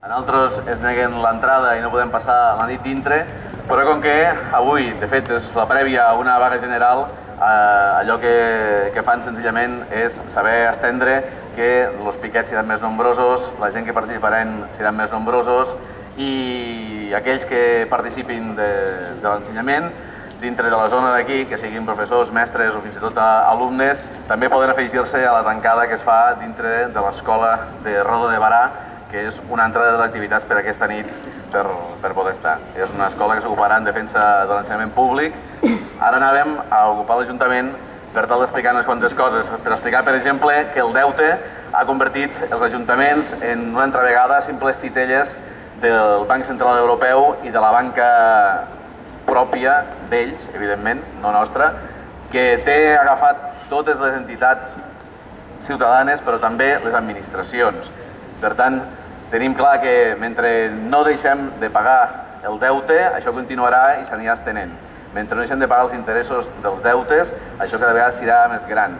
A nosaltres ens neguen l'entrada i no podem passar la nit dintre, però com que avui, de fet, és la prèvia a una vaga general, allò que fan senzillament és saber estendre que els piquets seran més nombrosos, la gent que participaran seran més nombrosos i aquells que participin de l'ensenyament dintre de la zona d'aquí, que siguin professors, mestres o fins i tot alumnes, també poden afegir-se a la tancada que es fa dintre de l'escola de Roda de Barà, que és una altra de les activitats per aquesta nit per poder estar. És una escola que s'ocuparà en defensa de l'ensenyament públic. Ara anàvem a ocupar l'Ajuntament per tal d'explicar unes quantes coses. Per explicar, per exemple, que el deute ha convertit els ajuntaments en una altra vegada simples titelles del Banc Central Europeu i de la banca pròpia d'ells, evidentment, no nostra, que té agafat totes les entitats ciutadanes, però també les administracions. Per tant, tenim clar que mentre no deixem de pagar el deute, això continuarà i s'anirà estenent. Mentre no deixem de pagar els interessos dels deutes, això cada vegada serà més gran.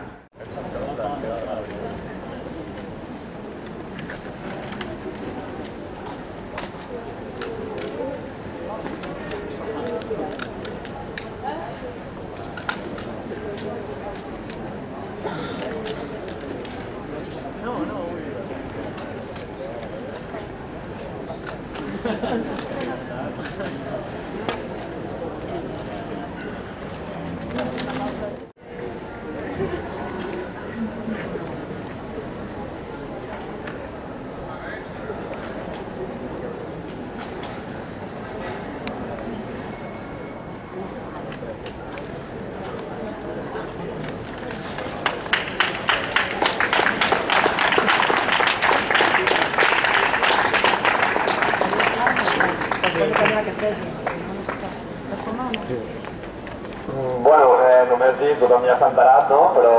Bueno, només dir, tothom ja està enterat, no? Però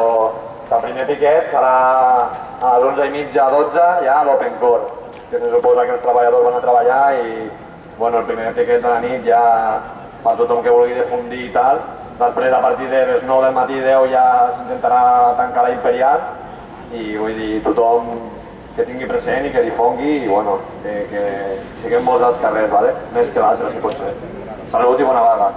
el primer piquet serà a les 11:30 a 12, ja a l'Open Core, que se suposa que els treballadors van a treballar i bueno, el primer piquet de la nit ja per tothom que vulgui difundir i tal. Després, a partir de les 9 del matí, 10, ja s'intentarà tancar la Imperial i vull dir, tothom que tingui present i que difongui i bueno, que siguem molts als carrers, ¿vale? Més que l'altre, si pot ser. Salut i bona vaga.